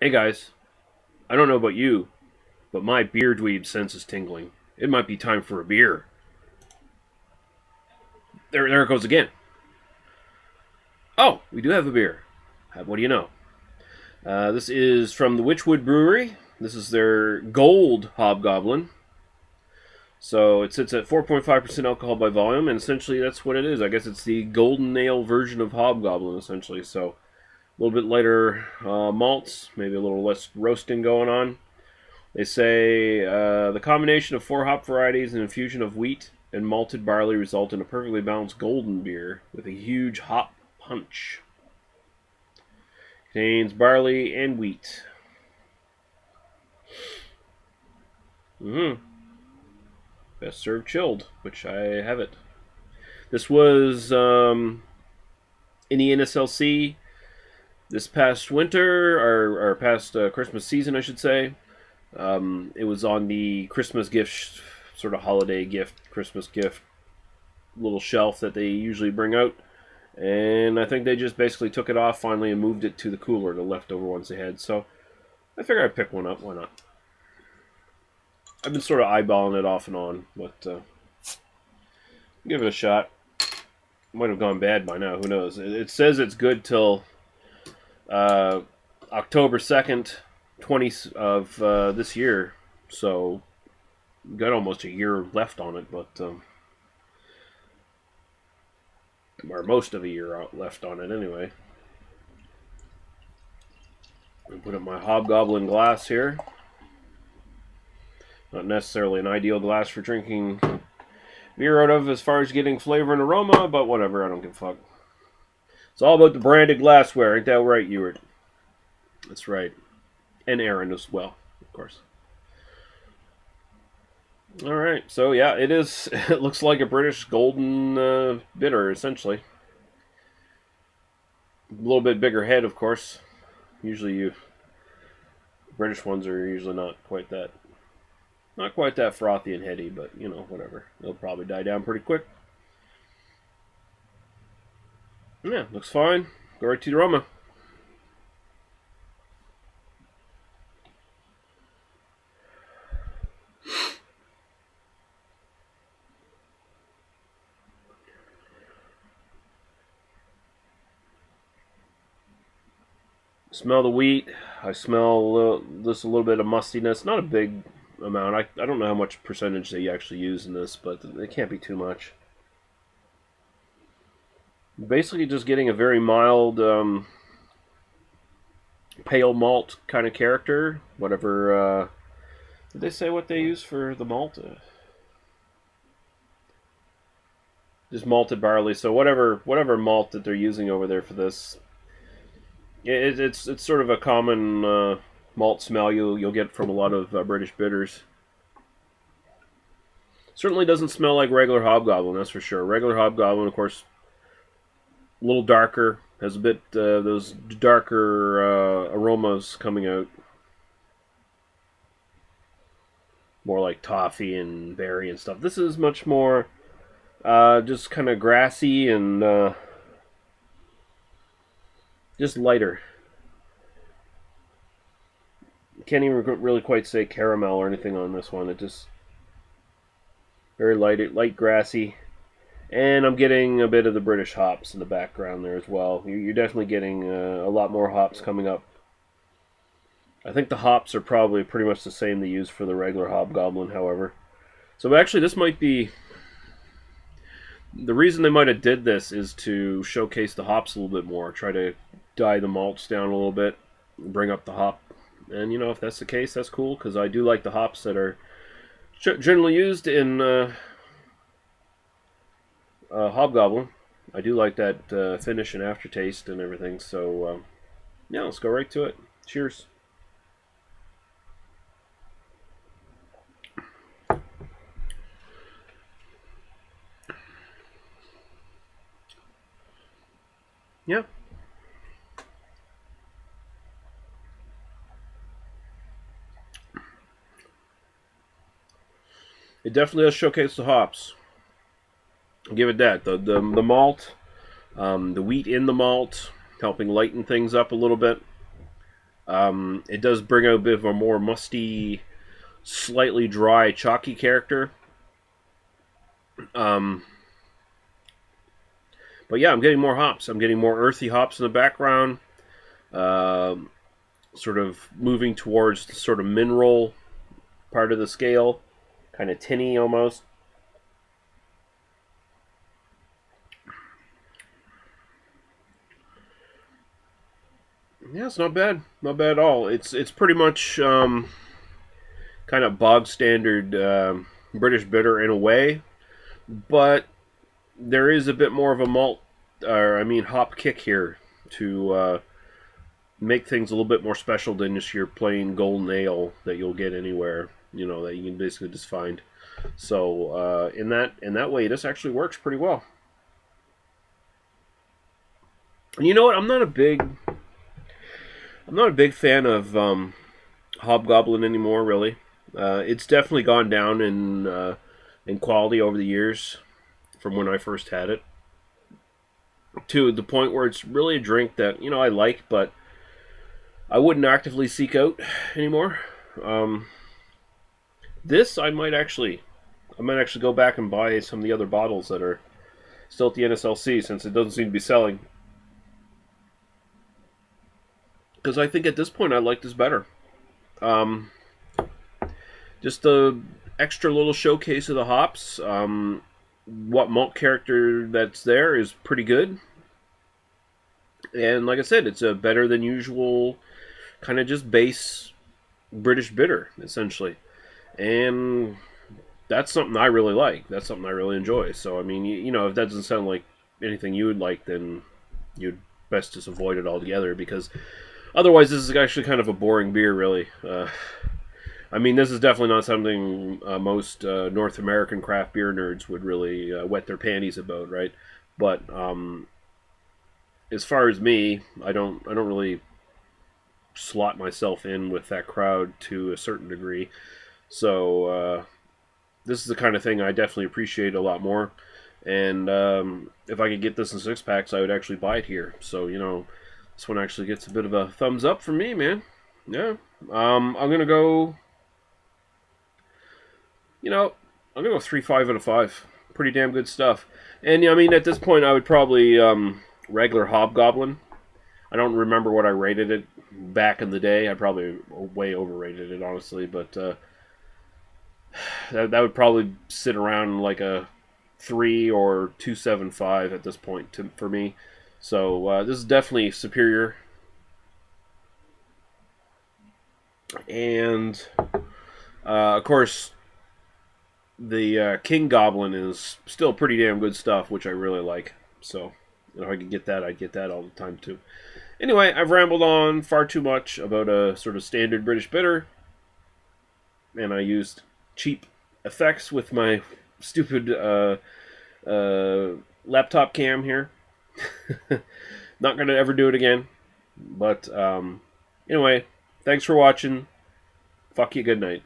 Hey guys, I don't know about you, but my beer dweeb sense is tingling. It might be time for a beer. There it goes again. Oh, we do have a beer. What do you know? This is from the Witchwood Brewery. This is their Gold Hobgoblin. So it sits at 4.5% alcohol by volume, and essentially that's what it is. I guess it's the golden ale version of Hobgoblin, essentially. So a little bit lighter malts, maybe a little less roasting going on. They say the combination of four hop varieties and infusion of wheat and malted barley result in a perfectly balanced golden beer with a huge hop punch. Contains barley and wheat. Best served chilled, which I have it. This was in the NSLC this past winter, or past Christmas season, I should say. It was on the Christmas gift, sort of holiday gift, Christmas gift little shelf that they usually bring out. And I think they just basically took it off finally and moved it to the cooler, the leftover ones they had. So I figured I'd pick one up. Why not? I've been sort of eyeballing it off and on, but give it a shot. Might have gone bad by now. Who knows? It says it's good till October 2nd, 20 of this year. So got almost a year left on it, but or most of a year out left on it anyway. I put up my Hobgoblin glass here. Not necessarily an ideal glass for drinking beer out of as far as getting flavor and aroma, but whatever, I don't give a fuck. It's all about the branded glassware, ain't that right, Ewart? That's right. And Aaron as well, of course. Alright, so yeah, it is. It looks like a British golden bitter, essentially. A little bit bigger head, of course. Usually British ones are usually not quite that frothy and heady, but you know, whatever. They'll probably die down pretty quick. Yeah, looks fine. Go right to the aroma. Smell the wheat. I smell just a little bit of mustiness. Not a big amount. I don't know how much percentage they actually use in this, but it can't be too much. Basically just getting a very mild pale malt kind of character. Whatever. Did they say what they use for the malt? Just malted barley. So whatever malt that they're using over there for this, it's sort of a common malt smell you'll get from a lot of British bitters. Certainly doesn't smell like regular Hobgoblin, that's for sure. Regular Hobgoblin, of course, a little darker, has a bit those darker aromas coming out, more like toffee and berry and stuff. This is much more just kind of grassy and just lighter. Can't even really quite say caramel or anything on this one. It just very light grassy. And I'm getting a bit of the British hops in the background there as well. You're definitely getting a lot more hops coming up. I think the hops are probably pretty much the same they use for the regular Hobgoblin, however. So actually this might be... The reason they might have did this is to showcase the hops a little bit more. Try to dye the malts down a little bit. Bring up the hop. And, you know, if that's the case, that's cool. Because I do like the hops that are generally used in Hobgoblin. I do like that finish and aftertaste and everything. So, yeah, let's go right to it. Cheers. Yeah. It definitely does showcase the hops. I'll give it that. The malt, the wheat in the malt, helping lighten things up a little bit. It does bring out a bit of a more musty, slightly dry, chalky character. Um, but yeah, I'm getting more hops. I'm getting more earthy hops in the background. Um, Sort of moving towards the sort of mineral part of the scale, kind of tinny almost. Yeah, it's not bad. Not bad at all. It's pretty much kind of bog standard British bitter in a way, but there is a bit more of a malt, or I mean hop kick here to make things a little bit more special than just your plain golden ale that you'll get anywhere. You know that you can basically just find. So in that way, this actually works pretty well. And you know what? I'm not a big fan of Hobgoblin anymore. Really, it's definitely gone down in quality over the years from when I first had it to the point where it's really a drink that I like, but I wouldn't actively seek out anymore. Um, this I might actually go back and buy some of the other bottles that are still at the NSLC since it doesn't seem to be selling. Because I think at this point I like this better. Um, just the extra little showcase of the hops. What malt character that's there is pretty good. And like I said, it's a better than usual kind of just base British bitter, essentially. And that's something I really like. That's something I really enjoy. So, I mean, if that doesn't sound like anything you would like, then you'd best just avoid it altogether because otherwise, this is actually kind of a boring beer, really. I mean, this is definitely not something most North American craft beer nerds would really wet their panties about, right? But as far as me, I don't really slot myself in with that crowd to a certain degree. So this is the kind of thing I definitely appreciate a lot more. And if I could get this in 6 packs, I would actually buy it here. So this one actually gets a bit of a thumbs up from me, man. Yeah. I'm gonna go. I'm gonna go 3.5 out of 5. Pretty damn good stuff. And I mean, at this point, I would probably regular Hobgoblin. I don't remember what I rated it back in the day. I probably way overrated it, honestly. But that would probably sit around like a 3 or 2.75 at this point for me. So this is definitely superior. And of course, the King Goblin is still pretty damn good stuff, which I really like. So if I could get that, I'd get that all the time too. Anyway, I've rambled on far too much about a sort of standard British bitter, and I used cheap effects with my stupid laptop cam here. Not going to ever do it again. But anyway, thanks for watching. Fuck you, good night.